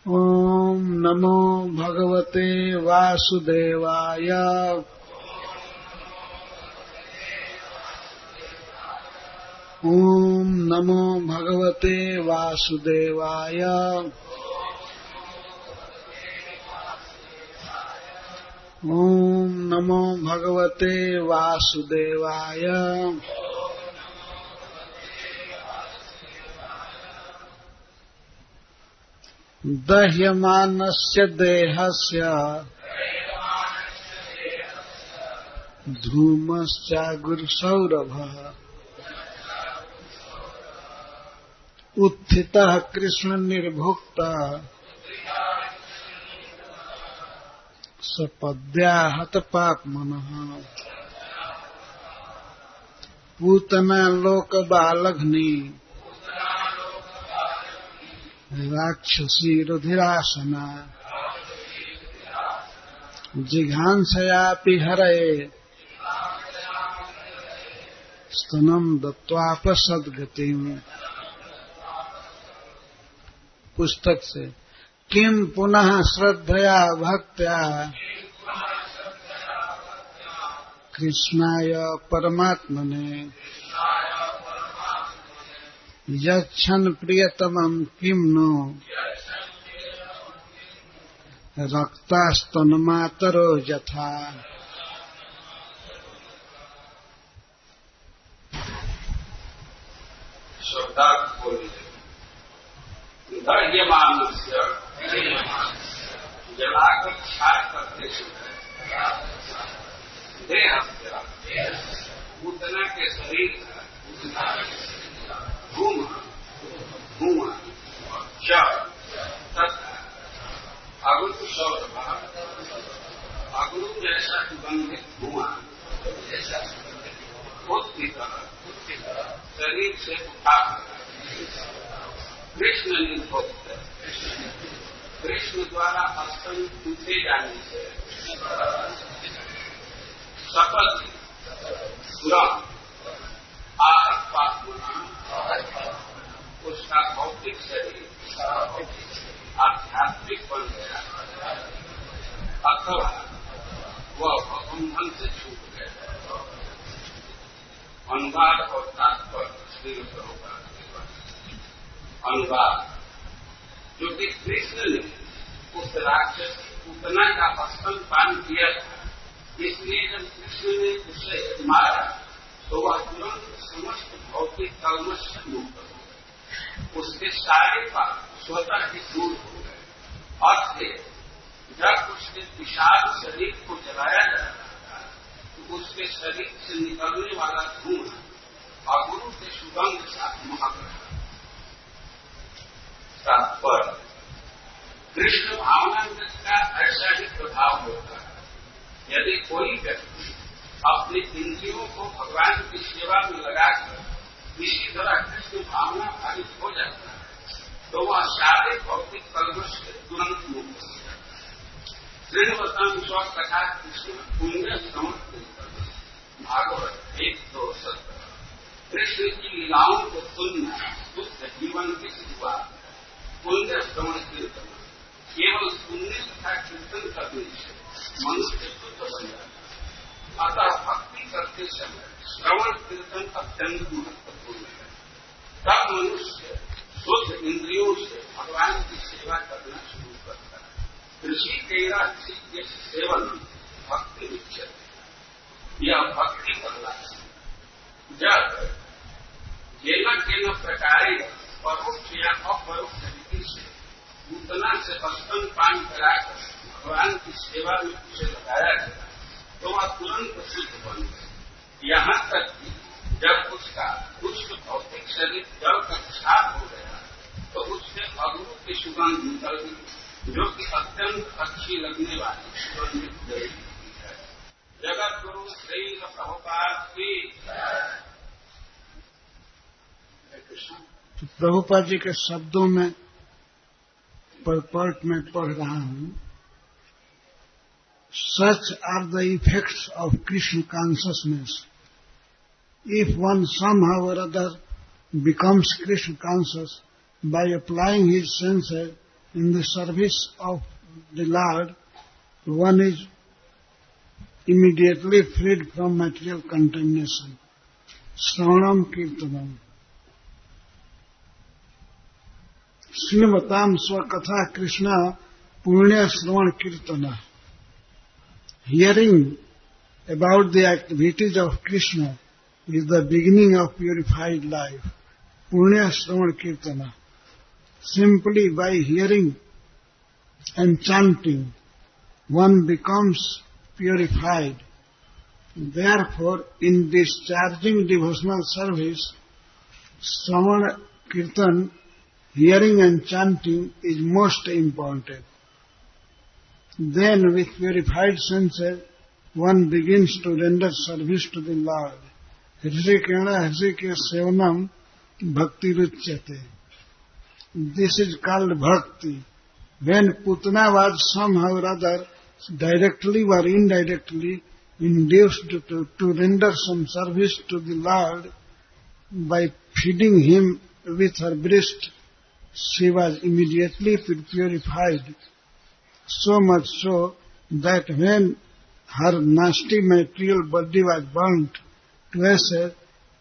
ओम नमो भगवते वासुदेवाय। ओम नमो भगवते वासुदेवाय। ओम नमो भगवते वासुदेवाय। दह्यमानस्य देहस्य धूमश्चागुरुसौरभः उत्थितः कृष्ण निर्भुक्तः सपद्याहत पाप्मनः पूतना लोकबालघ्नि राक्षसी रुधिरासना जिघांसयापि हरये स्तनम दत्वापसद्गतिम्। पुस्तक से किम पुनः श्रद्धया भक्त्या कृष्णाय परमात्मने यच्छन् प्रियतमं किं नो रक्तास्तनमातरो यथा। शब्दार्थ बोलिए। दह्यमानस्य जलाकर क्षार करते देहस्य पूतना के शरीर धूम तथा अगुरु सौरभ अगुरु जैसा सुगंधित धुआं शरीर से उठा कृष्ण निर्भुक्त कृष्ण द्वारा अस्तन पूछे जाने से सफल आहत पात्मना उसका भौतिक शरीर आध्यात्मिक बन गया अथवा वह बंधन से छूट गया। अनुवाद और तात्पर्य श्री प्रभुपाद के अनुवाद जो कि कृष्ण ने उस राक्षस पूतना का स्तनपान किया था, इसलिए जब कृष्ण ने उसे मारा तो वह तुरंत समस्त भौतिक कल्मश से मुक्त हो गए। उसके सारे पाप स्वतः ही दूर हो गए। और फिर जब उसके विशाल शरीर को जलाया जाता था तो उसके शरीर से निकलने वाला धुआं अगुरु के सुगंध साथ महक रहा। तात्पर्य कृष्ण भावनामृत का ऐसा ही प्रभाव होता है। यदि कोई व्यक्ति अपने इंद्रियों को भगवान की सेवा में लगाकर इसी तरह कृष्ण भावना भावित हो जाता है तो वह सारे भौतिक कल्मश से तुरंत मुक्त हो जाता है। श्रीनिवासन स्व कथा कृष्ण पुण्य समर्पित भागवत 1:2-17। कृष्ण की लीलाओं को सुनना शुद्ध जीवन की शुरुआत है। पुण्य श्रवण कीर्तन केवल सुनने तथा कीर्तन करने से मनुष्य शुद्ध बन जाता है। अतः भक्ति करते समय श्रवण कीर्तन अत्यंत महत्वपूर्ण है। तब मनुष्य शुद्ध इंद्रियों से भगवान की सेवा करना शुरू करता है। ऋषि तेरा ऋषि के सेवन भक्ति विच्छेद यह भक्ति करना है। जब केन प्रकारे परोक्ष या अपरोक्ष रीति से पूतना से स्तनपान कराकर भगवान की सेवा में उसे लगाया गया तो वह तुरंत शुद्ध बन गया। यहाँ तक कि जब उसका दुष्ट भौतिक शरीर जल का क्षार हो गया तो उससे अगुरु की सुगंध निकल गई जो कि अत्यंत अच्छी लगने वाली सुगंधित जड़ी है। जगत गुरु श्री प्रभुपाद की तो प्रभुपाद जी के शब्दों में परपर्ट में पढ़ रहा हूं। Such are the effects of Krishna consciousness. If one somehow or other becomes Krishna conscious by applying his senses in the service of the Lord, one is immediately freed from material contamination. Shravanam Kirtanam. Srimataam Swakatha Krishna Punya Shravan Kirtana. Hearing about the activities of Krishna is the beginning of purified life. Punya Shravan Kirtana. Simply by hearing and chanting, one becomes purified. Therefore, in discharging devotional service, Shravan Kirtan, hearing and chanting is most important. Then, with purified senses, one begins to render service to the Lord. Hrishikena Hrishike Sevanam Bhakti Ruchyate. This is called bhakti. When Putana was somehow or other, directly or indirectly, induced to render some service to the Lord by feeding him with her breast, she was immediately purified. So much so that when her nasty material body was burnt to ashes,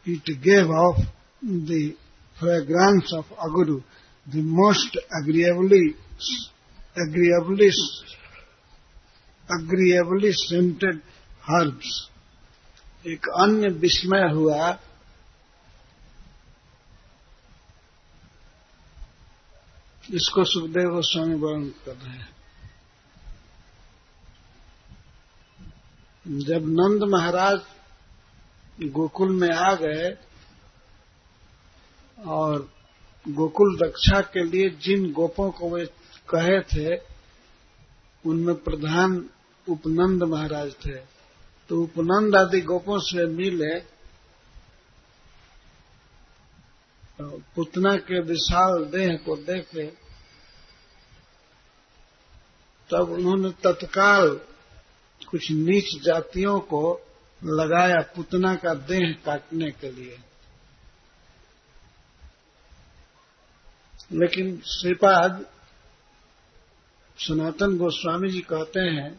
it gave off the fragrance of aguru, the most agreeably scented herbs. एक अन्य विस्मय हुआ, इसको सुखदेव गोस्वामी वर्णन कर रहे हैं। जब नंद महाराज गोकुल में आ गए और गोकुल रक्षा के लिए जिन गोपों को वे कहे थे, उनमें प्रधान उपनंद महाराज थे। तो उपनंद आदि गोपों से मिले, पुतना के विशाल देह को देखे, तब उन्होंने तत्काल कुछ नीच जातियों को लगाया पुतना का देह काटने के लिए। लेकिन श्रीपाद सनातन गोस्वामी जी कहते हैं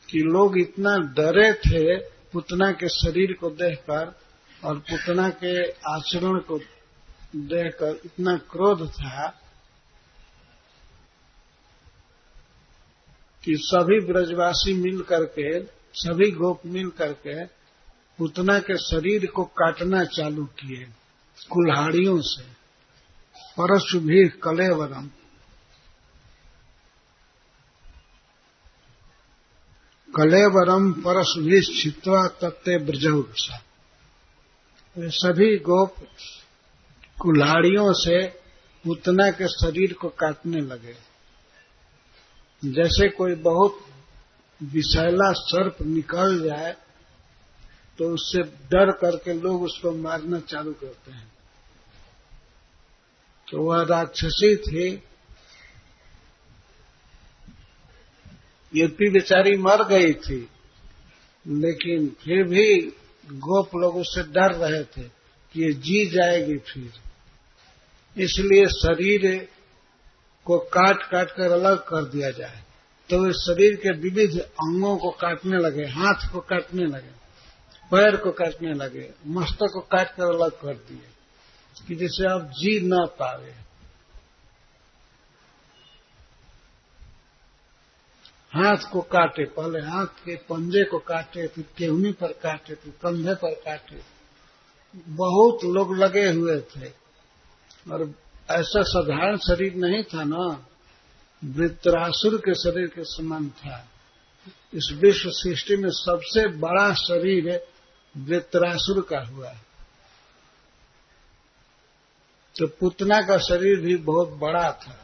कि लोग इतना डरे थे पुतना के शरीर को देखकर और पुतना के आचरण को देखकर, इतना क्रोध था कि सभी ब्रजवासी मिल करके, सभी गोप मिल करके पुतना के शरीर को काटना चालू किए कुल्हाड़ियों से। परशुभी कलेवरम, कलेवरम परशुभी छित्वा तत्ते ब्रजौसा। सभी गोप कुल्हाड़ियों से पुतना के शरीर को काटने लगे। जैसे कोई बहुत विषैला सर्प निकल जाए तो उससे डर करके लोग उसको मारना चालू करते हैं। तो वह राक्षसी थी, यद्यपि बेचारी मर गई थी, लेकिन फिर भी गोप लोग उससे डर रहे थे कि ये जी जाएगी फिर, इसलिए शरीर को काट काट कर अलग कर दिया जाए। तो वे शरीर के विविध अंगों को काटने लगे, हाथ को काटने लगे, पैर को काटने लगे, मस्तक को काट कर अलग कर दिए कि जिससे आप जी न पावे। हाथ को काटे, पहले हाथ के पंजे को काटे, फिर केहनी पर काटे, फिर कंधे पर काटे। बहुत लोग लगे हुए थे और ऐसा साधारण शरीर नहीं था ना, वृत्रासुर के शरीर के समान था। इस विश्व सृष्टि में सबसे बड़ा शरीर वृत्रासुर का हुआ। तो पुतना का शरीर भी बहुत बड़ा था।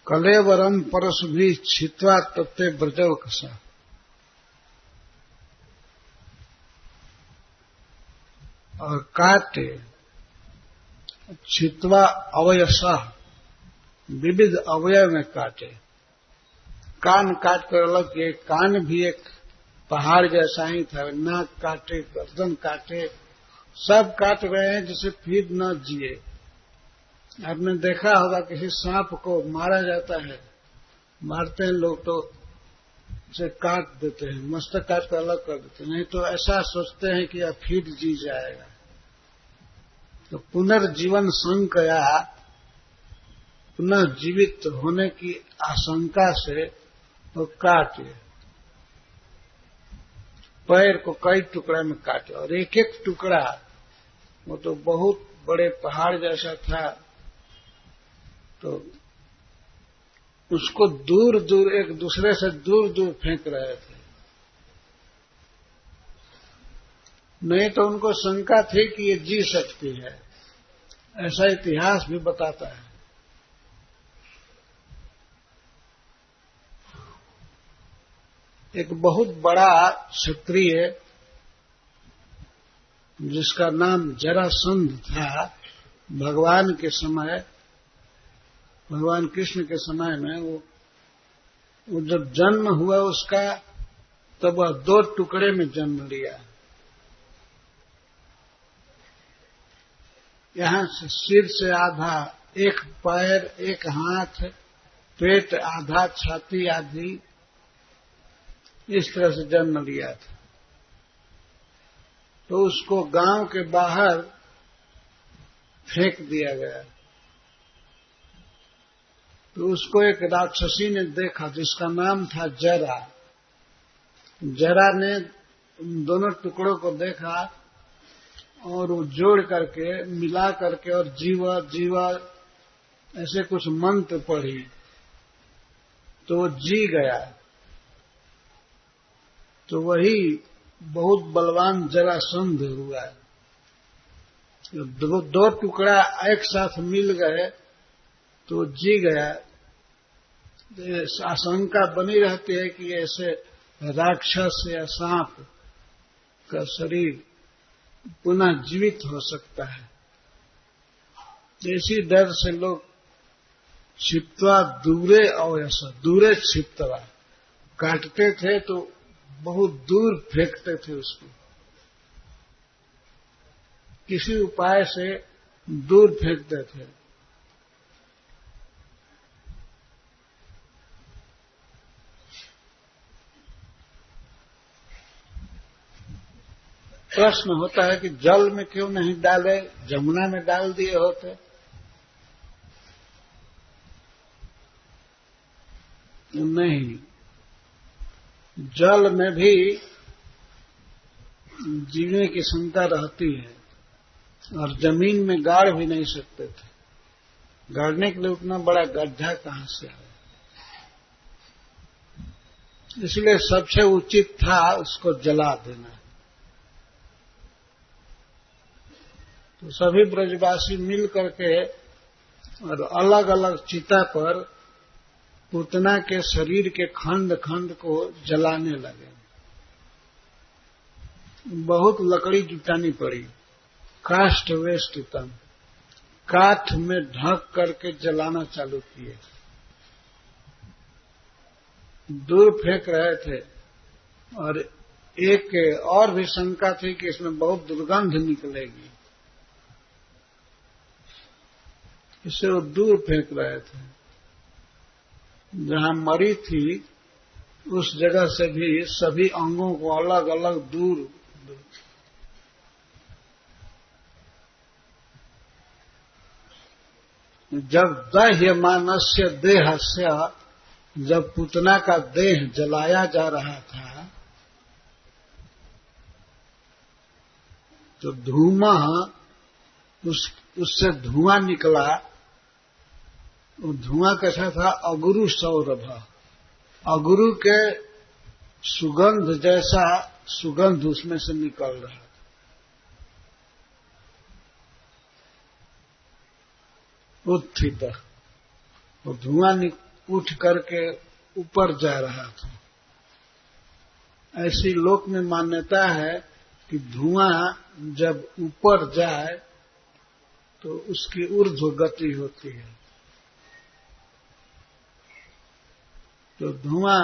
कलेवरम परशुभी छित्वा तत्ते ब्रजव कसा। और काटे, छित्वा अवयसा, विविध अवयव में काटे। कान काट कर अलग किए, कान भी एक पहाड़ जैसा ही था। नाक काटे, गर्दन काटे, सब काट रहे हैं जिसे फिर न जिए। आपने देखा होगा किसी सांप को मारा जाता है, मारते हैं लोग तो उसे काट देते हैं, मस्तक काट कर अलग कर देते हैं, नहीं तो ऐसा सोचते हैं कि अब फिर जी जाएगा। तो पुनर्जीवन संकया, पुनः जीवित होने की आशंका से वो काटे, पैर को कई टुकड़े में काटे, और एक एक टुकड़ा वो तो बहुत बड़े पहाड़ जैसा था, तो उसको दूर दूर, एक दूसरे से दूर दूर फेंक रहे थे। नहीं तो उनको शंका थी कि ये जी सकती है, ऐसा इतिहास भी बताता है। एक बहुत बड़ा क्षत्रिय जिसका नाम जरासंध था, भगवान के समय, भगवान कृष्ण के समय में वो जब जन्म हुआ उसका, तब वह 2 टुकड़े में जन्म लिया। यहां से सिर से आधा, एक पैर, एक हाथ, पेट आधा, छाती आधी, इस तरह से जन्म लिया था। तो उसको गांव के बाहर फेंक दिया गया। तो उसको एक राक्षसी ने देखा जिसका नाम था जरा। जरा ने उन दोनों टुकड़ों को देखा और वो जोड़ करके, मिला करके, और जीवा जीवा ऐसे कुछ मंत्र पढ़ी, तो वो जी गया। तो वही बहुत बलवान जरासंध हुआ। 2 टुकड़ा एक साथ मिल गए तो जी गया। आशंका बनी रहती है कि ऐसे राक्षस या सांप का शरीर पुनः जीवित हो सकता है। इसी डर से लोग छिपवा दूरे अवयसा, दूरे छिपतवा, काटते थे तो बहुत दूर फेंकते थे उसको, किसी उपाय से दूर फेंकते थे। प्रश्न होता है कि जल में क्यों नहीं डाले, जमुना में डाल दिए होते। नहीं, जल में भी जीने की क्षमता रहती है, और जमीन में गाड़ भी नहीं सकते थे। गाड़ने के लिए उतना बड़ा गड्ढा कहां से आया। इसलिए सबसे उचित था उसको जला देना। तो सभी ब्रजवासी मिल करके और अलग अलग चिता पर पूतना के शरीर के खंड खंड को जलाने लगे। बहुत लकड़ी जुटानी पड़ी, काष्ठ वेष्टितम, काठ में ढक करके जलाना चालू किए। दूर फेंक रहे थे, और एक और भी शंका थी कि इसमें बहुत दुर्गंध निकलेगी, इससे वो दूर फेंक रहे थे। जहां मरी थी उस जगह से भी सभी अंगों को अलग अलग दूर। जब दह्यमानस्य देहस्य, जब पूतना का देह जलाया जा रहा था, तो धूमः, उससे धुआं निकला। वो धुआं कैसा था? अगुरु सौरभ, अगुरु के सुगंध जैसा सुगंध उसमें से निकल रहा था। उत्थित, वो धुआं उठ करके ऊपर जा रहा था। ऐसी लोक में मान्यता है कि धुआं जब ऊपर जाए तो उसकी ऊर्ध्व गति होती है। तो धुआं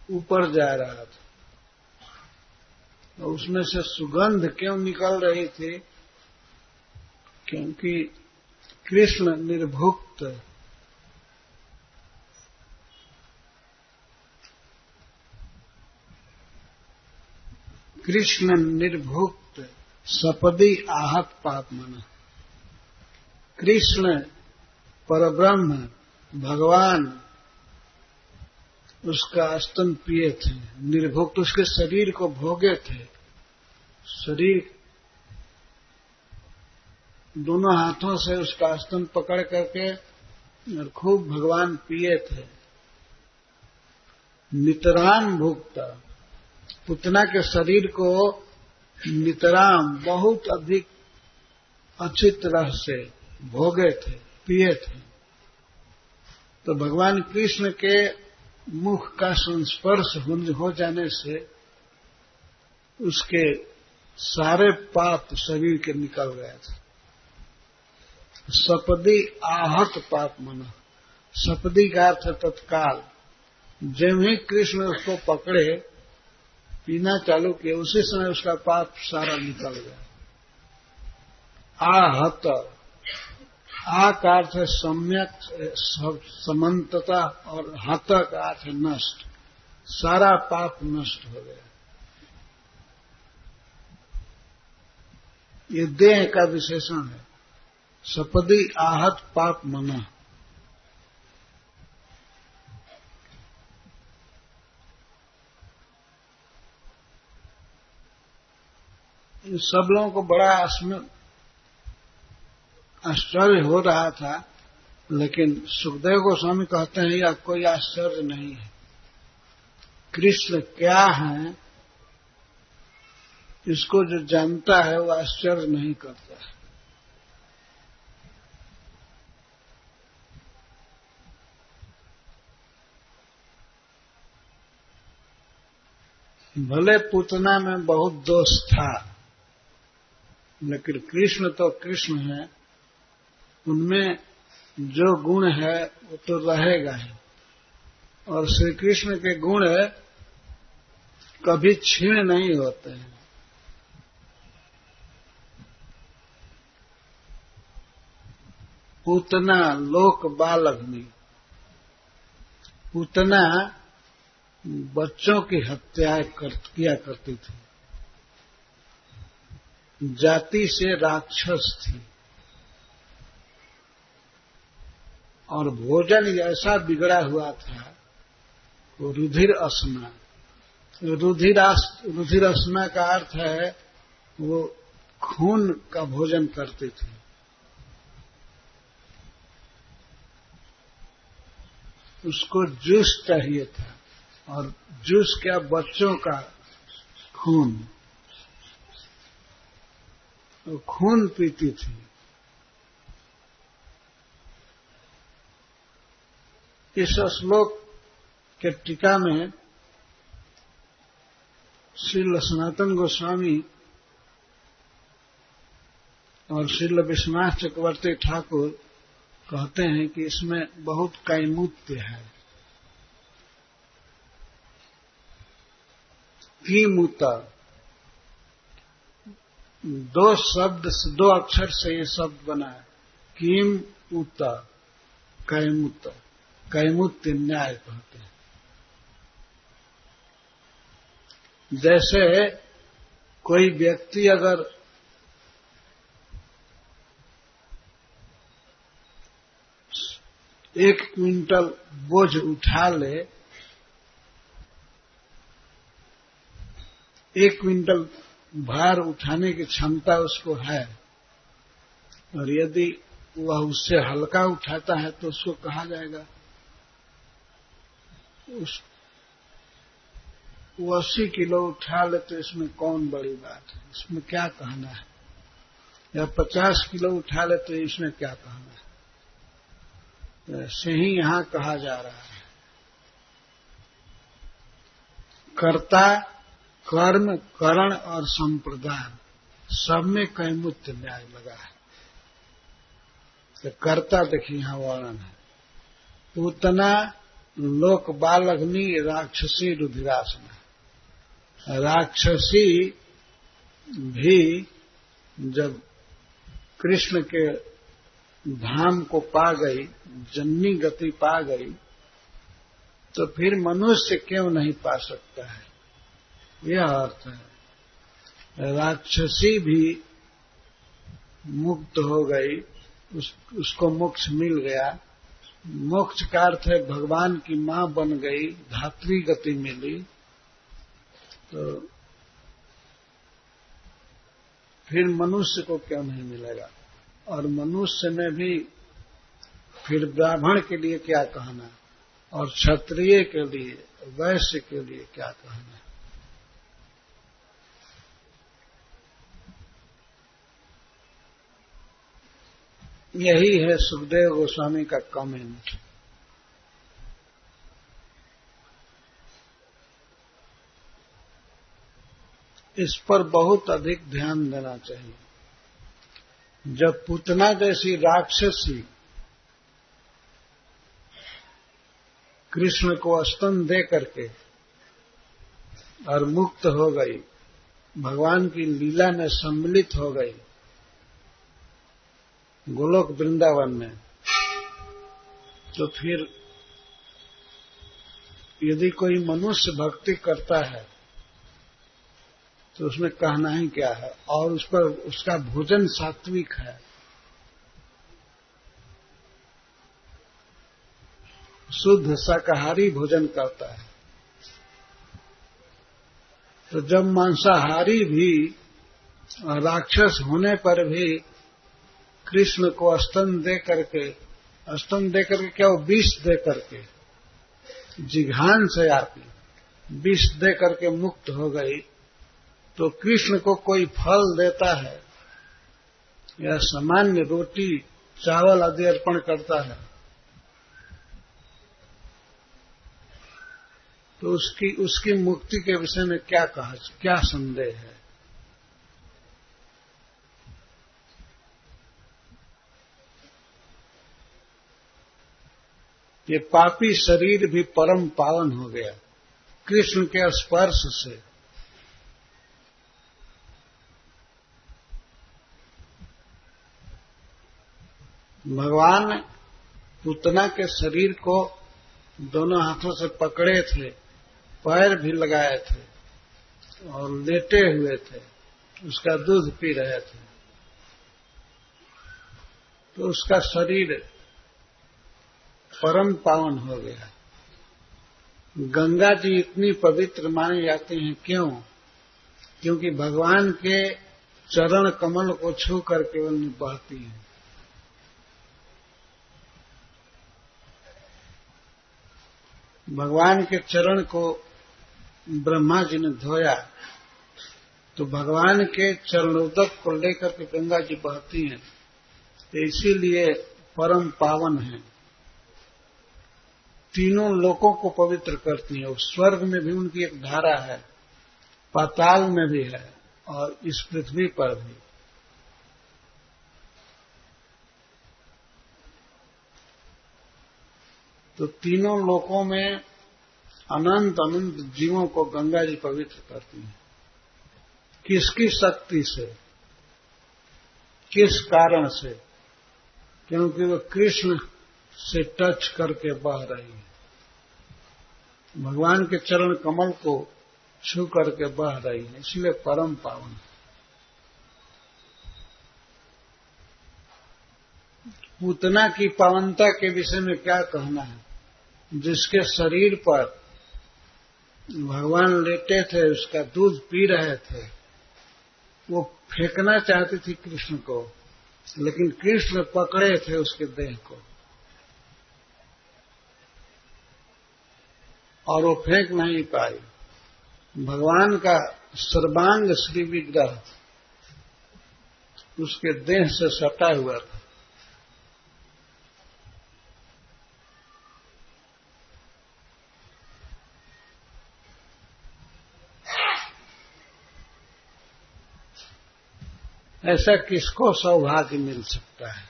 ऊपर जा रहा था, तो उसमें से सुगंध क्यों निकल रही थी? क्योंकि कृष्ण निर्भुक्त, कृष्ण निर्भुक्त सपदी आहत पापमन। कृष्ण परब्रह्म भगवान उसका स्तन पिए थे, निर्भुक्त उसके शरीर को भोगे थे। शरीर दोनों हाथों से उसका स्तन पकड़ करके और खूब भगवान पिए थे। नितराम भुगता, पुतना के शरीर को नितराम बहुत अधिक अच्छी तरह से भोगे थे, पिए थे। तो भगवान कृष्ण के मुख का संस्पर्श हो जाने से उसके सारे पाप शरीर के निकल गए थे। सपदी आहत पाप मना, सपदी का अर्थ तत्काल। जब ही कृष्ण उसको पकड़े, पीना चालू किया, उसी समय उसका पाप सारा निकल गया। आहत, आ का अर्थ है सम्यक समन्तता और हत का अर्थ है नष्ट, सारा पाप नष्ट हो गया। ये देह का विशेषण है। सपदी आहत पाप मना। इन सब लोगों को बड़ा आश्चर्य हो रहा था, लेकिन सुखदेव गोस्वामी कहते हैं यह कोई आश्चर्य नहीं है। कृष्ण क्या है इसको जो जानता है वो आश्चर्य नहीं करता है। भले पूतना में बहुत दोष था, लेकिन कृष्ण तो कृष्ण है, उनमें जो गुण है वो तो रहेगा ही। और श्री कृष्ण के गुण कभी क्षीण नहीं होते हैं। पूतना लोक बाल अग्नि, पूतना बच्चों की हत्या किया करती थी, जाति से राक्षस थी, और भोजन ऐसा बिगड़ा हुआ था वो रुधिर अस्मा। रुधिर अस्मा का अर्थ है वो खून का भोजन करती थी। उसको जूस चाहिए था, और जूस क्या, बच्चों का खून, वो खून पीती थी। इस श्लोक के टीका में श्रील सनातन गोस्वामी और श्रील विश्वनाथ चक्रवर्ती ठाकुर कहते हैं कि इसमें बहुत कैमुत्य है। कीमुता, दो शब्द, दो अक्षर से ये शब्द बना है। कीम उता, कैमुता, कैमुत्य न्याय कहते हैं। जैसे कोई व्यक्ति अगर एक क्विंटल बोझ उठा ले, 1 क्विंटल भार उठाने की क्षमता उसको है, और यदि वह उससे हल्का उठाता है तो उसको कहा जाएगा वो 80 किलो उठा ले, तो इसमें कौन बड़ी बात है, इसमें क्या कहना है। या 50 किलो उठा ले तो इसमें क्या कहना है। ऐसे ही यहां कहा जा रहा है, कर्ता, कर्म, करण और संप्रदान सब में कैमुत्य न्याय लगा है। तो कर्ता देखिए यहां वर्णन है, पूतना लोक बाल अग्नि राक्षसी रुधिरासना। राक्षसी भी जब कृष्ण के धाम को पा गई, जन्नी गति पा गई, तो फिर मनुष्य क्यों नहीं पा सकता है, यह अर्थ है। राक्षसी भी मुक्त हो गई, उसको मोक्ष मिल गया। मोक्ष का अर्थ है भगवान की मां बन गई, धात्री गति मिली, तो फिर मनुष्य को क्यों नहीं मिलेगा। और मनुष्य में भी फिर ब्राह्मण के लिए क्या कहना, और क्षत्रिय के लिए, वैश्य के लिए क्या कहना। यही है सुखदेव गोस्वामी का कमेंट। इस पर बहुत अधिक ध्यान देना चाहिए। जब पूतना जैसी राक्षसी कृष्ण को स्तन दे करके और मुक्त हो गई, भगवान की लीला में सम्मिलित हो गई गोलोक वृंदावन में, तो फिर यदि कोई मनुष्य भक्ति करता है तो उसमें कहना ही क्या है। और उस पर उसका भोजन सात्विक है, शुद्ध शाकाहारी भोजन करता है। तो जब मांसाहारी भी राक्षस होने पर भी कृष्ण को स्तन दे करके क्या, वो विष दे करके, जिघान से आती विष दे करके मुक्त हो गई, तो कृष्ण को कोई फल देता है या सामान्य रोटी चावल आदि अर्पण करता है, तो उसकी मुक्ति के विषय में क्या संदेह है। ये पापी शरीर भी परम पावन हो गया कृष्ण के स्पर्श से। भगवान पूतना के शरीर को दोनों हाथों से पकड़े थे, पैर भी लगाए थे और लेटे हुए थे, उसका दूध पी रहे थे, तो उसका शरीर परम पावन हो गया। गंगा जी इतनी पवित्र मानी जाती हैं, क्यों? क्योंकि भगवान के चरण कमल को छू करके उनमें बहती हैं। भगवान के चरण को ब्रह्मा जी ने धोया, तो भगवान के चरणोदक को लेकर के गंगा जी बहती हैं, तो इसीलिए परम पावन है। तीनों लोकों को पवित्र करती है। स्वर्ग में भी उनकी एक धारा है, पाताल में भी है और इस पृथ्वी पर भी। तो तीनों लोकों में अनंत अनंत जीवों को गंगा जी पवित्र करती है। किसकी शक्ति से, किस कारण से? क्योंकि वो कृष्ण से टच करके बह रही है, भगवान के चरण कमल को छू करके बह रही है, इसलिए परम पावन। पूतना की पावनता के विषय में क्या कहना है? जिसके शरीर पर भगवान लेटे थे, उसका दूध पी रहे थे, वो फेंकना चाहती थी कृष्ण को, लेकिन कृष्ण पकड़े थे उसके देह को और वो फेंक नहीं पाई। भगवान का सर्वांग श्री विग्रह उसके देह से सटा हुआ था। ऐसा किसको सौभाग्य मिल सकता है?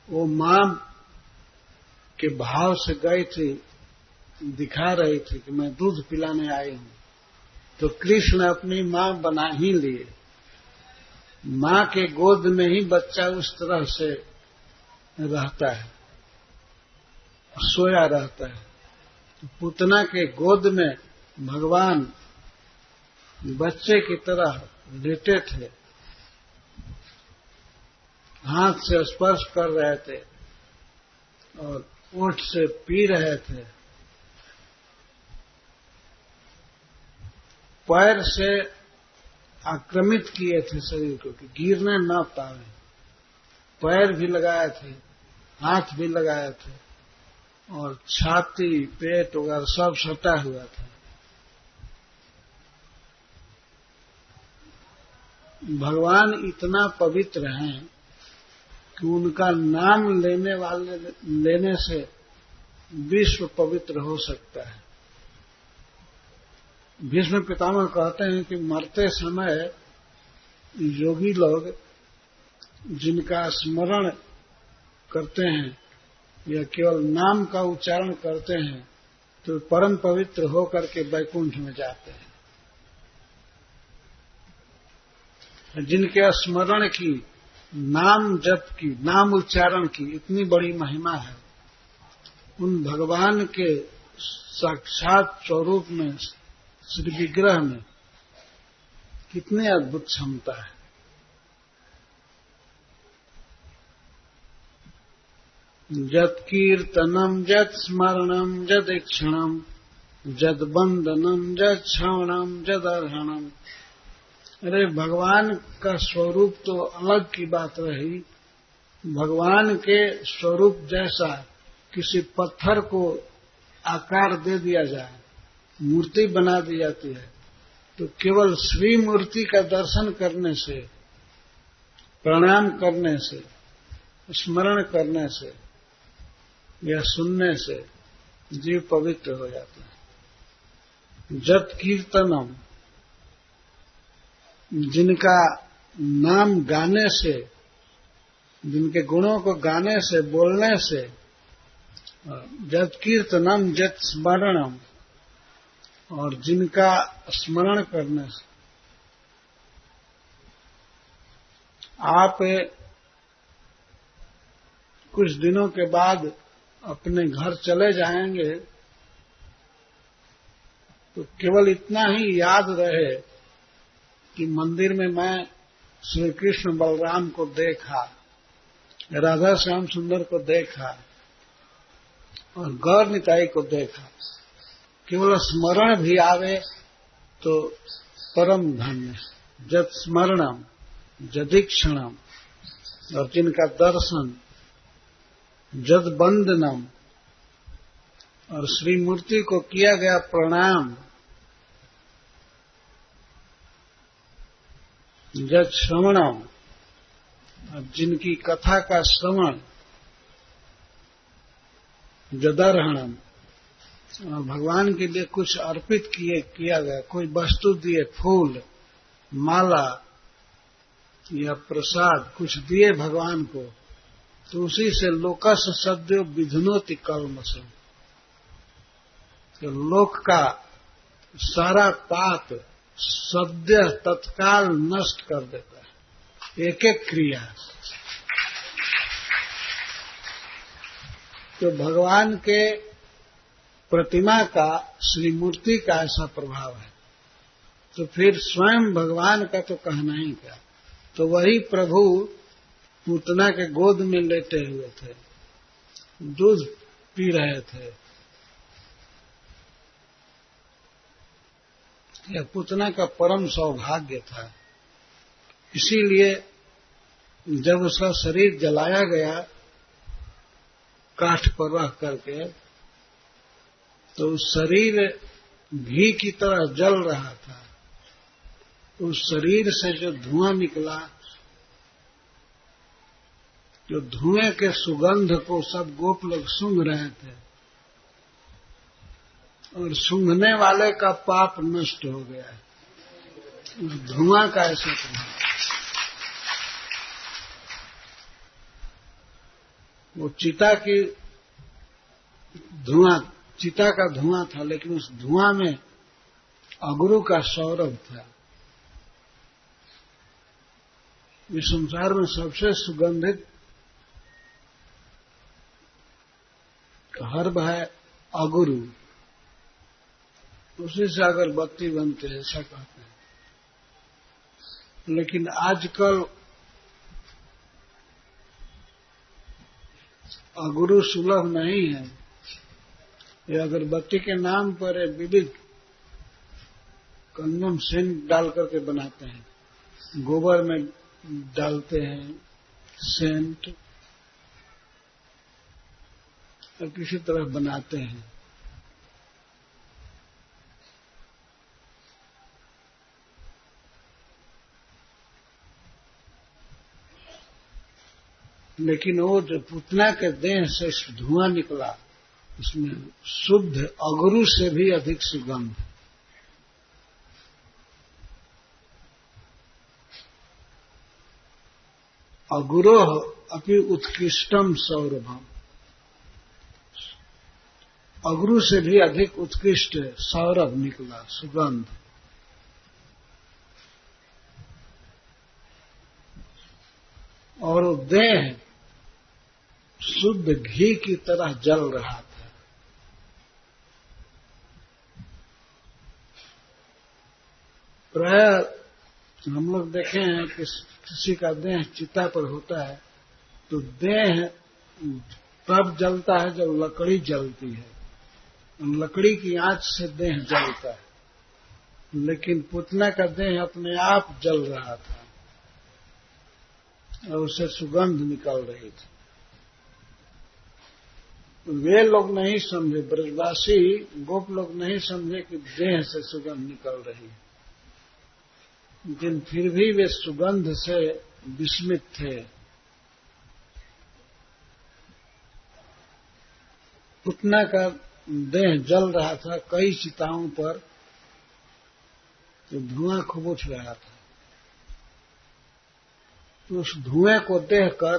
वो मां के भाव से गई थी, दिखा रही थी कि मैं दूध पिलाने आई हूं, तो कृष्ण अपनी मां बना ही लिए। मां के गोद में ही बच्चा उस तरह से रहता है, सोया रहता है। तो पूतना के गोद में भगवान बच्चे की तरह लेटे थे, हाथ से स्पर्श कर रहे थे और ओठ से पी रहे थे, पैर से आक्रमित किए थे शरीर को कि गिरने न पावे। पैर भी लगाए थे, हाथ भी लगाए थे और छाती, पेट वगैरह सब सटा हुआ था। भगवान इतना पवित्र हैं कि उनका नाम लेने से विश्व पवित्र हो सकता है। भीष्म पितामह कहते हैं कि मरते समय योगी लोग जिनका स्मरण करते हैं या केवल नाम का उच्चारण करते हैं तो परम पवित्र होकर के वैकुंठ में जाते हैं। जिनके स्मरण की, नाम जप की, नाम उच्चारण की इतनी बड़ी महिमा है, उन भगवान के साक्षात स्वरूप में, श्री विग्रह में कितनी अद्भुत क्षमता है। जत कीर्तनम, जत स्मरणम, जद क्षणम, जद बंदनम, जद श्रवणम, जद अर्हणम। अरे भगवान का स्वरूप तो अलग की बात रही, भगवान के स्वरूप जैसा किसी पत्थर को आकार दे दिया जाए, मूर्ति बना दी जाती है, तो केवल श्री मूर्ति का दर्शन करने से, प्रणाम करने से, स्मरण करने से या सुनने से जीव पवित्र हो जाता है। जत कीर्तनम, जिनका नाम गाने से, जिनके गुणों को गाने से, बोलने से, जत कीर्तनम, जत स्मरणम, और जिनका स्मरण करने से। आप कुछ दिनों के बाद अपने घर चले जाएंगे तो केवल इतना ही याद रहे कि मंदिर में मैं श्री कृष्ण बलराम को देखा, राधा श्याम सुंदर को देखा और गौर निताई को देखा। केवल स्मरण भी आवे तो परम धन्य। जत स्मरणम, जदीक्षणम, और जिनका दर्शन, जद बंदनम, और श्री मूर्ति को किया गया प्रणाम, जद श्रवणम, जिनकी कथा का श्रवण, जदर्हणम, और भगवान के लिए कुछ अर्पित किया गया, कोई वस्तु दिए, फूल, माला या प्रसाद कुछ दिए भगवान को, तो उसी से लोकस सद्यो विधुनोति कल्मषम्, तो लोक का सारा पाप सद्य तत्काल नष्ट कर देता है, एक एक क्रिया। तो भगवान के प्रतिमा का, श्री मूर्ति का ऐसा प्रभाव है, तो फिर स्वयं भगवान का तो कहना ही क्या। तो वही प्रभु पूतना के गोद में लेटे हुए थे, दूध पी रहे थे। यह पूतना का परम सौभाग्य था। इसीलिए जब उसका शरीर जलाया गया काठ पर रख करके, तो उस शरीर घी की तरह जल रहा था। उस शरीर से जो धुआं निकला, जो धुएं के सुगंध को सब गोप लोग सूंघ रहे थे, और सूंघने वाले का पाप नष्ट हो गया। उस धुआं का ऐसा प्रभाव, वो चिता का धुआं था, लेकिन उस धुआं में अगुरु का सौरभ था। इस संसार में सबसे सुगंधित हर्ब है अगुरु, उसी से अगरबत्ती बनते हैं, ऐसा कहते हैं। लेकिन आजकल अगुरु सुलभ नहीं है। ये अगरबत्ती के नाम पर विविध कंगन सेंट डाल करके बनाते हैं, गोबर में डालते हैं सेंट और किसी तरह बनाते हैं। लेकिन वो जो पुतना के देह से धुआं निकला, उसमें शुद्ध अगुरु से भी अधिक सुगंध। अगुरोह अपि उत्कृष्टम सौरभम, अगुरु से भी अधिक उत्कृष्ट सौरभ निकला, सुगंध। और देह शुद्ध घी की तरह जल रहा था। प्राय हम लोग देखे हैं कि किसी का देह चिता पर होता है तो देह तब जलता है जब लकड़ी जलती है, लकड़ी की आंच से देह जलता है। लेकिन पुतना का देह अपने आप जल रहा था और उससे सुगंध निकल रही थी। वे लोग नहीं समझे, ब्रजवासी गोप लोग नहीं समझे कि देह से सुगंध निकल रही है, लेकिन फिर भी वे सुगंध से विस्मित थे। पुतना का देह जल रहा था कई चिताओं पर, तो धुआं खूब उठ रहा था। तो उस धुएं को देखकर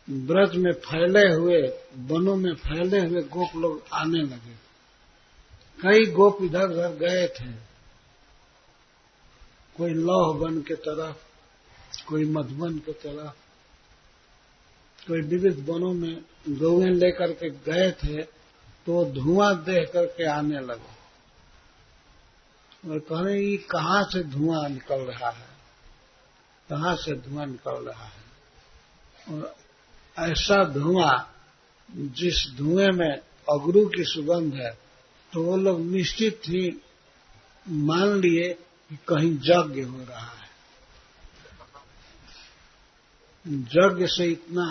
ब्रज में फैले हुए, वनों में फैले हुए गोप लोग आने लगे। कई गोप इधर उधर गए थे, कोई लौह वन के तरफ, कोई मधुबन के तरफ, कोई विविध वनों में गौएं लेकर के गए थे। तो धुआं देख करके आने लगे और कह रहे ये कहां से धुआं निकल रहा है, कहां से धुआं निकल रहा है। और ऐसा धुआं, जिस धुएं में अगरू की सुगंध है, तो वो लोग निश्चित ही मान लिए कि कहीं यज्ञ हो रहा है। यज्ञ से इतना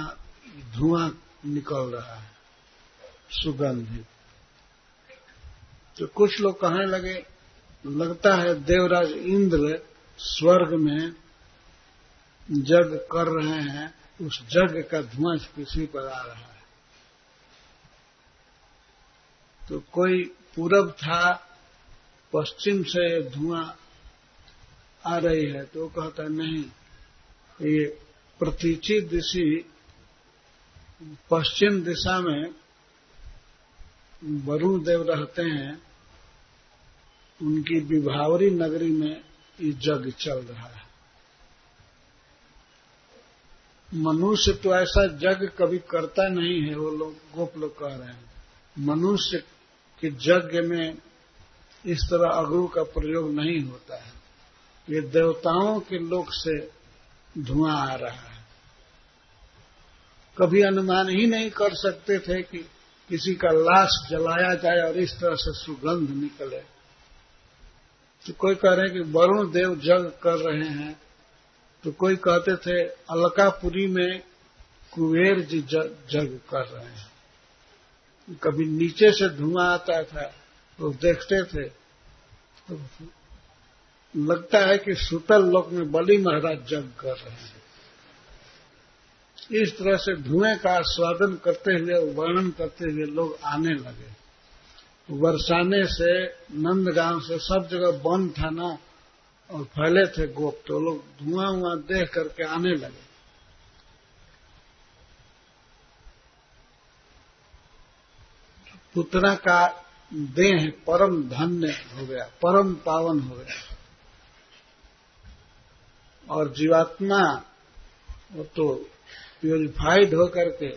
धुआं निकल रहा है, सुगंधित। तो कुछ लोग कहने लगे, लगता है देवराज इंद्र स्वर्ग में यज्ञ कर रहे हैं, उस यज्ञ का धुआं पृथ्वी पर आ रहा है। तो कोई पूरब था, पश्चिम से धुआं आ रही है, तो कहता नहीं, ये प्रतीची दिशा पश्चिम दिशा में वरुण देव रहते हैं, उनकी विभावरी नगरी में ये यज्ञ चल रहा है। मनुष्य तो ऐसा यज्ञ कभी करता नहीं है, वो लोग गोप लोग कह रहे हैं। मनुष्य के यज्ञ में इस तरह अगरू का प्रयोग नहीं होता है। ये देवताओं के लोक से धुआं आ रहा है। कभी अनुमान ही नहीं कर सकते थे कि किसी का लाश जलाया जाए और इस तरह से सुगंध निकले। तो कोई कह रहे हैं कि वरुण देव यज्ञ कर रहे हैं, तो कोई कहते थे अलकापुरी में कुबेर जी यज्ञ कर रहे हैं। कभी नीचे से धुआं आता था तो देखते थे, तो लगता है कि सुतल लोक में बलि महाराज यज्ञ कर रहे हैं। इस तरह से धुएं का आस्वादन करते हुए, वर्णन करते हुए लोग आने लगे। बरसाने से, नंदगांव से, सब जगह वन था ना, और फैले थे गोप, तो लोग धुआं देख करके आने लगे। पुतना का देह परम धन्य हो गया, परम पावन हो गया। और जीवात्मा वो तो प्यूरिफाइड होकर के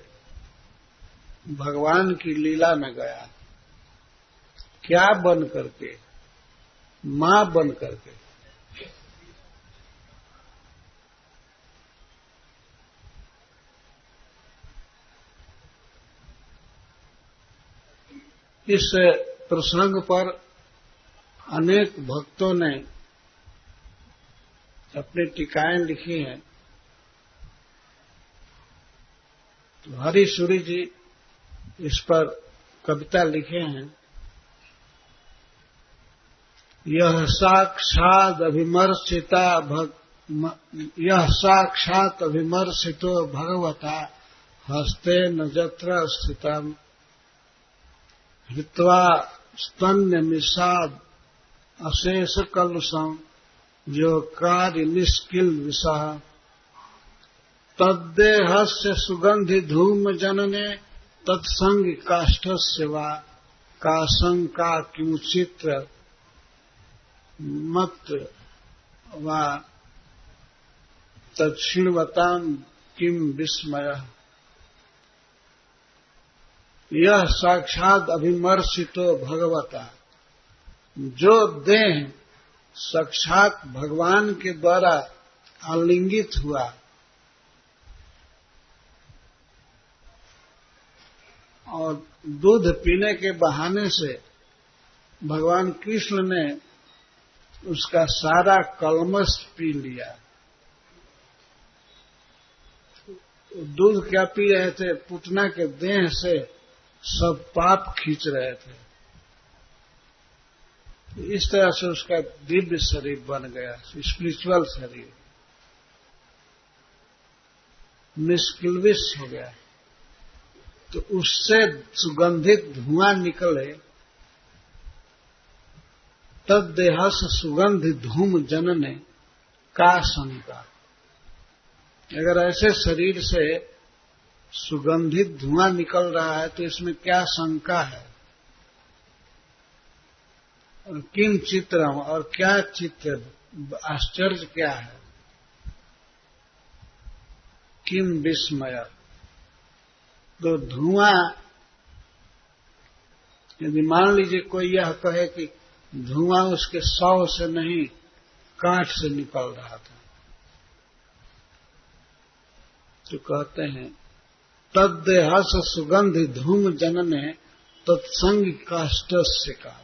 भगवान की लीला में गया। क्या बन करके? मां बन करके। इस प्रसंग पर अनेक भक्तों ने अपनी टीकाएं लिखी हैं। तो हरिसूरी जी इस पर कविता लिखे हैं। यह साक्षात अभिमर्शितो भगवता हस्ते न जत्र स्थितम् हित्वा स्तन्य निषाद अशेष कलुषम जो कार्य निष्किल विषः तद्देहस्य सुगंधि धूम जनने तत्संग काष्ठस्य वा काशंका किमु चित्र मत वा तत्क्षिणवतां किम विस्मय। यह साक्षात अभिमर्शितो भगवता, जो देह साक्षात भगवान के द्वारा आलिंगित हुआ और दूध पीने के बहाने से भगवान कृष्ण ने उसका सारा कलमश पी लिया। दूध क्या पी रहे थे? पुतना के देह से सब पाप खींच रहे थे। इस तरह से उसका दिव्य शरीर बन गया, स्पिरिचुअल शरीर निष्किल्विश हो गया। तो उससे सुगंधित धुआं निकले तद्देहस सुगंधि धूम जनने का शंका। अगर ऐसे शरीर से सुगंधित धुआं निकल रहा है तो इसमें क्या शंका है? और किम चित्रम, और क्या चित्र, आश्चर्य क्या है? किम विस्मय। तो धुआं, यदि मान लीजिए कोई यह कहे कि धुआं उसके शव से नहीं काठ से निकल रहा था, तो कहते हैं तद्देहस सुगंधि धूम जनने तत्संग काष्ठस्य कहा।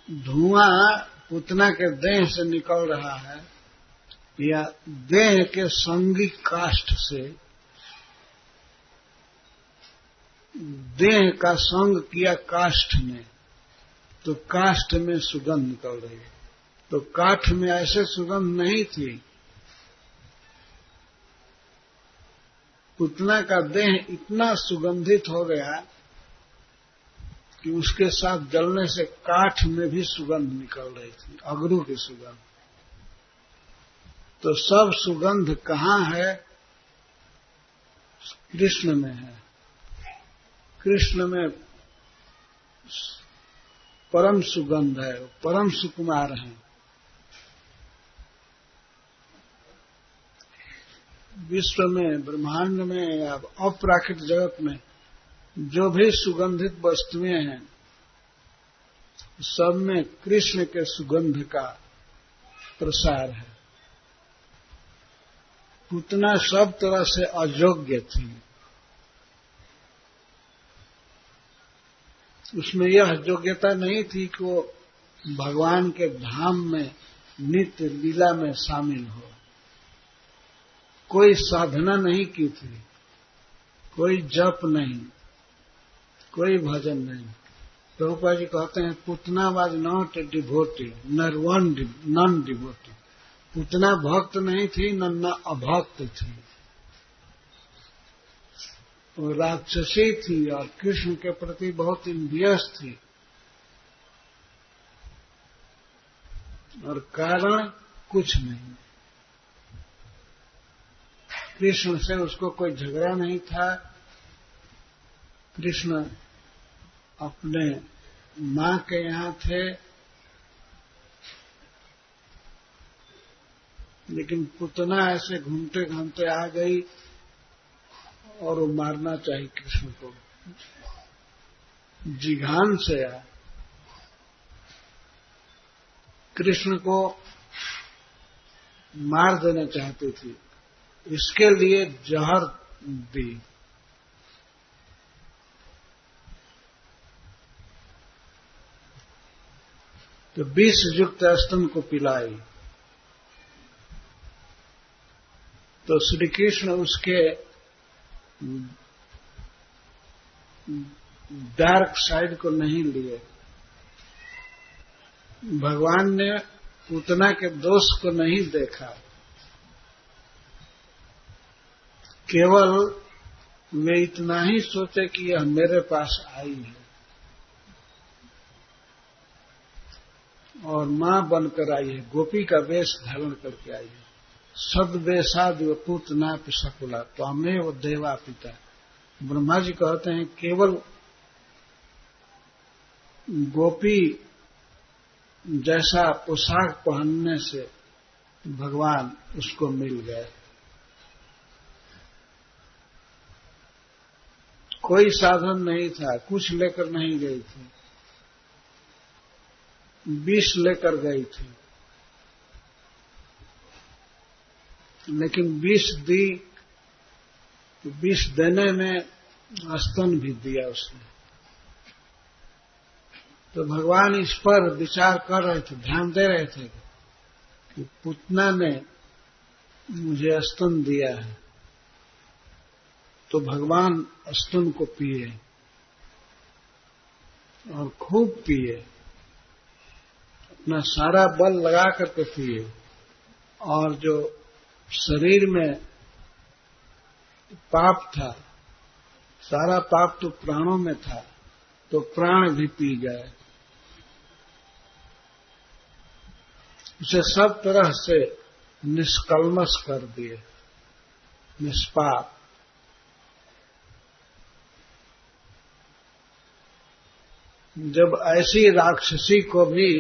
धुआं पुतना के देह से निकल रहा है या देह के संगी काष्ठ से? देह का संग किया काष्ठ में, तो काष्ठ में सुगंध निकल रही है। तो काठ में ऐसे सुगंध नहीं थी। पुतना का देह इतना सुगंधित हो गया कि उसके साथ जलने से काठ में भी सुगंध निकल रही थी, अगरू की सुगंध। तो सब सुगंध कहाँ है? कृष्ण में है। कृष्ण में परम सुगंध है, परम सुकुमार है। विश्व में, ब्रह्मांड में या अपराकृत जगत में जो भी सुगंधित वस्तुएं हैं, सब में कृष्ण के सुगंध का प्रसार है। पुतना सब तरह से अयोग्य थी। उसमें यह योग्यता नहीं थी कि वो भगवान के धाम में नित्य लीला में शामिल हो। कोई साधना नहीं की थी, कोई जप नहीं, कोई भजन नहीं। प्रभुपाद जी कहते हैं Putana was not a devotee, non devotee. Putana भक्त नहीं थी, न अभक्त थी। वो राक्षसी थी और कृष्ण के प्रति बहुत इन्वियस थी। और कारण कुछ नहीं। कृष्ण से उसको कोई झगड़ा नहीं था, कृष्ण अपने मां के यहां थे, लेकिन पुतना ऐसे घूमते घूमते आ गई और वो मारना चाहिए कृष्ण को, जिघान से आया। कृष्ण को मार देना चाहती थी, इसके लिए जहर दी। तो विष युक्त स्तन को पिलाई। तो श्री कृष्ण उसके डार्क साइड को नहीं लिए। भगवान ने पूतना के दोष को नहीं देखा, केवल वे इतना ही सोचे कि यह मेरे पास आई है और मां बनकर आई है, गोपी का वेश धारण करके आई है। सद्वेशाद पूतना पिशकुला तो हमें वो देवा पिता। ब्रह्मा जी कहते हैं केवल गोपी जैसा पोशाक पहनने से भगवान उसको मिल गए। कोई साधन नहीं था, कुछ लेकर नहीं गई थी, विष लेकर गई थी, लेकिन विष दी तो विष देने में स्तन भी दिया उसने। तो भगवान इस पर विचार कर रहे थे, ध्यान दे रहे थे कि पुतना ने मुझे स्तन दिया है, तो भगवान स्तन को पिए और खूब पिए, अपना सारा बल लगा करके पिए। और जो शरीर में पाप था, सारा पाप तो प्राणों में था, तो प्राण भी पी गए। उसे सब तरह से निष्कल्मश कर दिए, निष्पाप। जब ऐसी राक्षसी को भी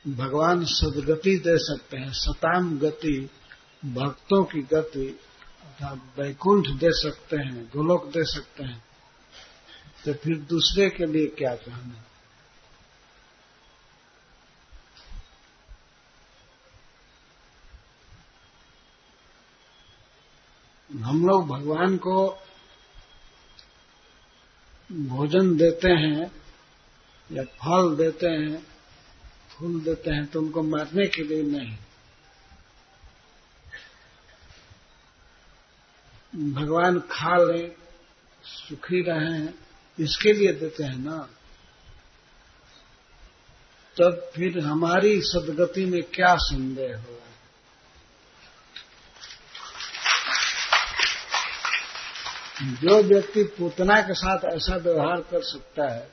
भगवान सद्गति दे सकते हैं, सताम गति, भक्तों की गति अर्थात वैकुंठ दे सकते हैं, गोलोक दे सकते हैं, तो फिर दूसरे के लिए क्या कहना। हम लोग भगवान को भोजन देते हैं या फल देते हैं, फूल देते हैं, तो उनको मारने के लिए नहीं, भगवान खा लें, सुखी रहें, इसके लिए देते हैं ना। तब फिर हमारी सद्गति में क्या संदेह होगा। जो व्यक्ति पूतना के साथ ऐसा व्यवहार कर सकता है,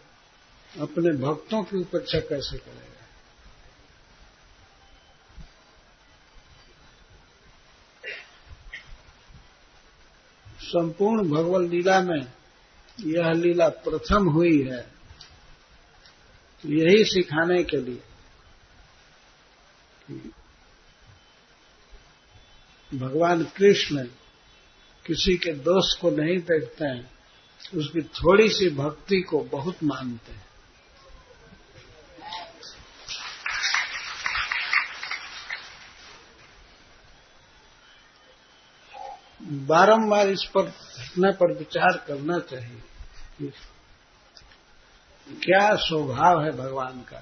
अपने भक्तों की उपेक्षा कैसे करेगा। संपूर्ण भगवत लीला में यह लीला प्रथम हुई है, यही सिखाने के लिए कि भगवान कृष्ण किसी के दोष को नहीं देखते हैं, उसकी थोड़ी सी भक्ति को बहुत मानते हैं। बारंबार इस पर घटना पर विचार करना चाहिए। क्या स्वभाव है भगवान का।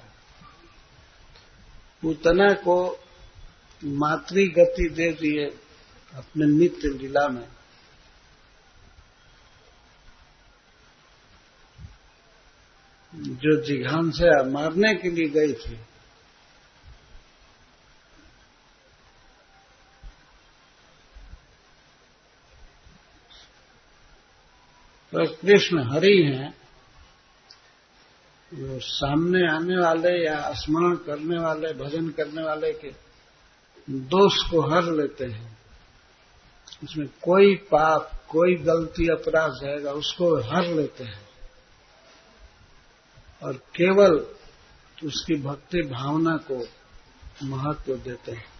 पूतना को मातृ गति दे दिए अपने नित्य लीला में, जो जिघांसा मारने के लिए गई थी, तो कृष्ण हरि हैं, जो सामने आने वाले या स्मरण करने वाले, भजन करने वाले के दोष को हर लेते हैं। उसमें कोई पाप, कोई गलती, अपराध रहेगा उसको हर लेते हैं और केवल उसकी भक्ति भावना को महत्व देते हैं।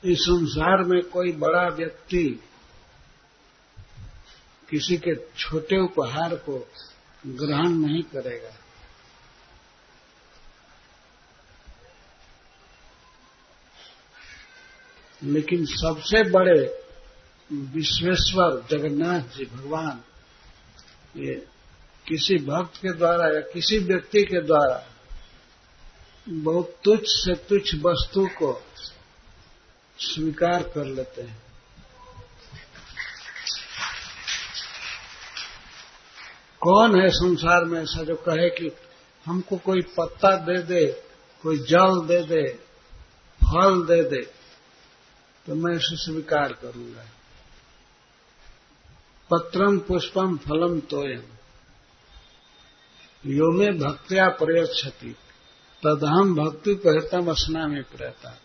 इस संसार में कोई बड़ा व्यक्ति किसी के छोटे उपहार को ग्रहण नहीं करेगा। लेकिन सबसे बड़े विश्वेश्वर जगन्नाथ जी भगवान ये किसी भक्त के द्वारा या किसी व्यक्ति के द्वारा बहुत तुच्छ से तुच्छ वस्तु को स्वीकार कर लेते हैं। कौन है संसार में ऐसा जो कहे कि हमको कोई पत्ता दे दे, कोई जल दे दे, फल दे दे तो मैं इसे स्वीकार करूंगा। पत्रम पुष्पम फलम तोयम यो में भक्त्या प्रयच्छति तदहम भक्ति परितम अस्नामि प्रयता।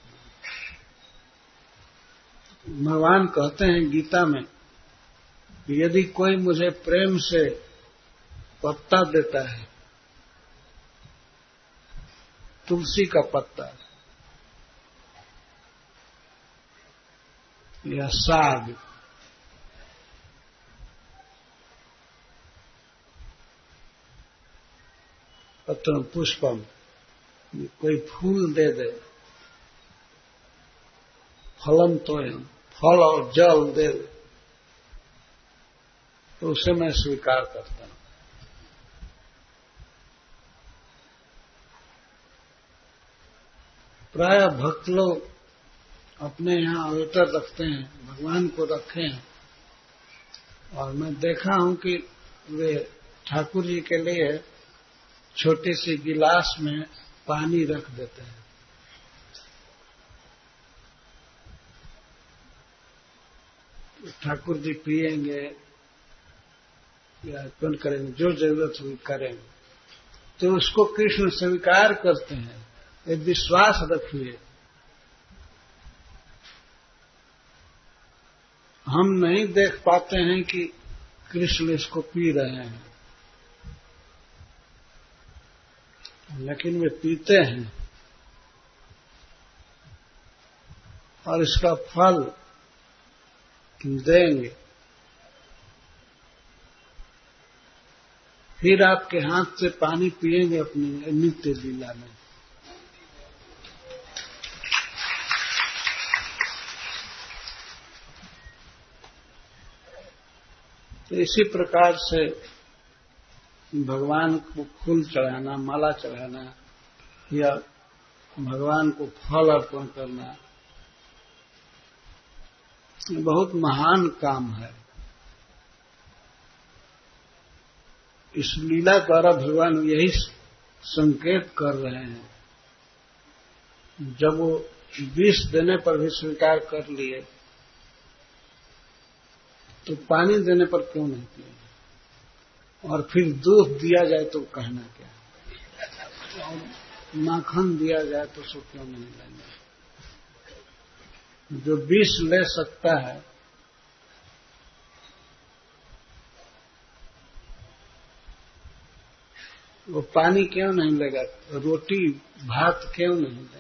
भगवान कहते हैं गीता में कि यदि कोई मुझे प्रेम से पत्ता देता है, तुलसी का पत्ता या साग, पत्रम पुष्पम, कोई फूल दे दे, फलम तोयम, फल और जल दे दे तो उसे मैं स्वीकार करता हूं। प्राय भक्त लोग अपने यहाँ अल्टर रखते हैं, भगवान को रखे हैं और मैं देखा हूं कि वे ठाकुर जी के लिए छोटी सी गिलास में पानी रख देते हैं। ठाकुर जी पिएंगे या अर्पण करेंगे, जो जरूरत हुई करेंगे, तो उसको कृष्ण स्वीकार करते हैं। ये विश्वास रखिए, हम नहीं देख पाते हैं कि कृष्ण इसको पी रहे हैं, लेकिन वे पीते हैं और इसका फल देंगे। फिर आपके हाथ से पानी पिएंगे अपनी नित्य लीला में। तो इसी प्रकार से भगवान को फूल चढ़ाना, माला चढ़ाना या भगवान को फल अर्पण करना बहुत महान काम है। इस लीला द्वारा भगवान यही संकेत कर रहे हैं। जब वो विष देने पर भी स्वीकार कर लिए तो पानी देने पर क्यों नहीं पिए, और फिर दूध दिया जाए तो कहना क्या, और माखन दिया जाए तो सो क्यों नहीं लेंगे। जो विष ले सकता है वो पानी क्यों नहीं लेगा, रोटी भात क्यों नहीं लेगा।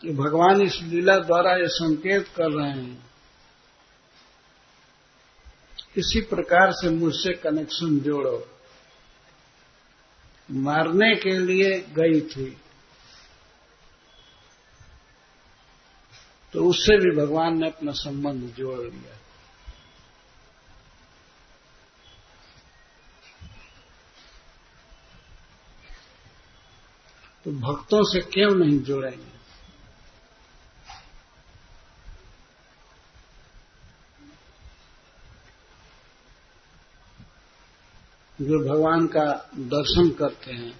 कि भगवान इस लीला द्वारा ये संकेत कर रहे हैं, इसी प्रकार से मुझसे कनेक्शन जोड़ो। मारने के लिए गई थी तो उससे भी भगवान ने अपना संबंध जोड़ लिया। तो भक्तों से क्यों नहीं जोड़ेंगे। जो भगवान का दर्शन करते हैं,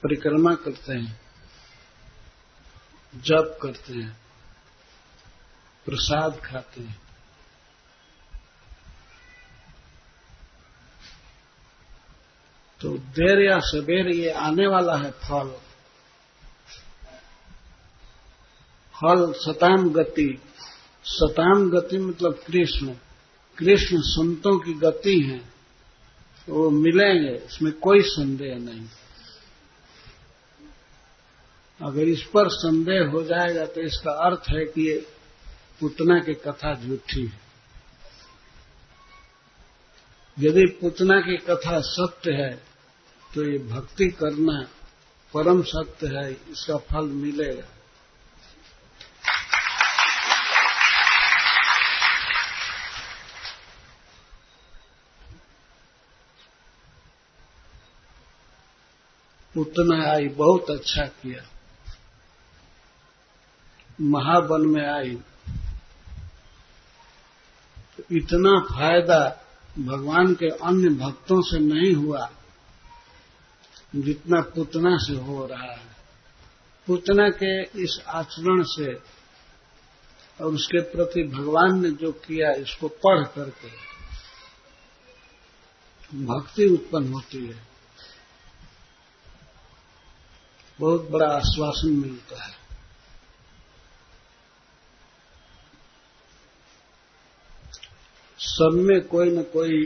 परिक्रमा करते हैं, जप करते हैं, प्रसाद खाते हैं, तो देर या सवेर ये आने वाला है फल। फल सताम गति, सताम गति मतलब कृष्ण, कृष्ण संतों की गति है, वो मिलेंगे, इसमें कोई संदेह नहीं। अगर इस पर संदेह हो जाएगा तो इसका अर्थ है कि ये पूतना की कथा झूठी है। यदि पूतना की कथा सत्य है तो ये भक्ति करना परम सत्य है, इसका फल मिलेगा। पूतना आई, बहुत अच्छा किया, महावन में आई, तो इतना फायदा भगवान के अन्य भक्तों से नहीं हुआ जितना पूतना से हो रहा है। पूतना के इस आचरण से और उसके प्रति भगवान ने जो किया, इसको पढ़ करके भक्ति उत्पन्न होती है, बहुत बड़ा आश्वासन मिलता है। सब में कोई न कोई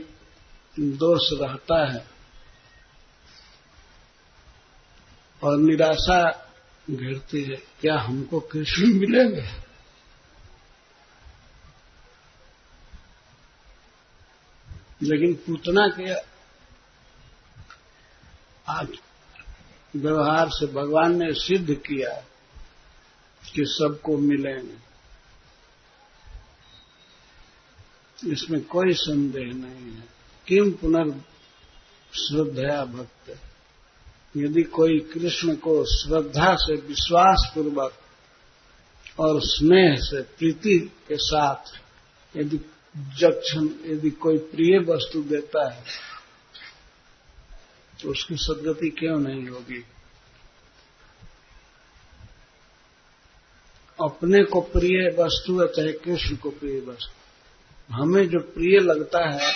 दोष रहता है और निराशा घेरती है, क्या हमको कृष्ण मिलेंगे? लेकिन पूतना के आज व्यवहार से भगवान ने सिद्ध किया कि सबको मिलेंगे, इसमें कोई संदेह नहीं है। किम पुनर्श्रद्धया भक्त, यदि कोई कृष्ण को श्रद्धा से, विश्वास पूर्वक और स्नेह से, प्रीति के साथ यदि कोई प्रिय वस्तु देता है तो उसकी सद्गति क्यों नहीं होगी? अपने को प्रिय वस्तु है चाहे कृष्ण को प्रिय वस्तु, हमें जो प्रिय लगता है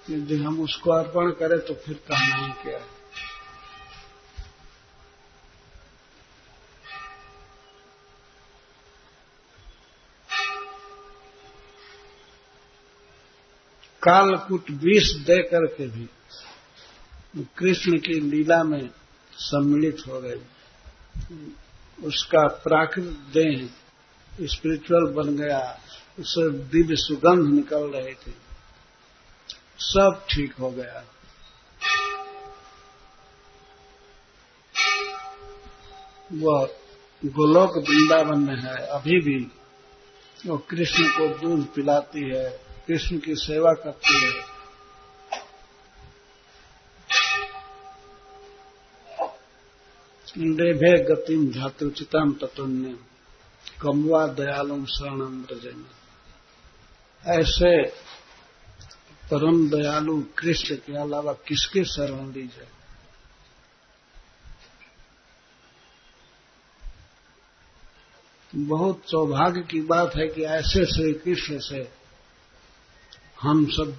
यदि हम उसको अर्पण करें तो फिर कहना ही क्या है। कालकूट विष दे करके भी कृष्ण की लीला में सम्मिलित हो गए, उसका प्राकृत देह स्पिरिचुअल बन गया, उससे दिव्य सुगंध निकल रहे थे, सब ठीक हो गया। वह गोलोक वृंदावन में है, अभी भी वो कृष्ण को दूध पिलाती है, कृष्ण की सेवा करती है। लेभे गतिम धातुचिताम ततुन्य कमवा दयालुम शरणम व्रजेम। ऐसे परम दयालु कृष्ण के अलावा किसके शरण ली जाए? बहुत सौभाग्य की बात है कि ऐसे श्री कृष्ण से हम सब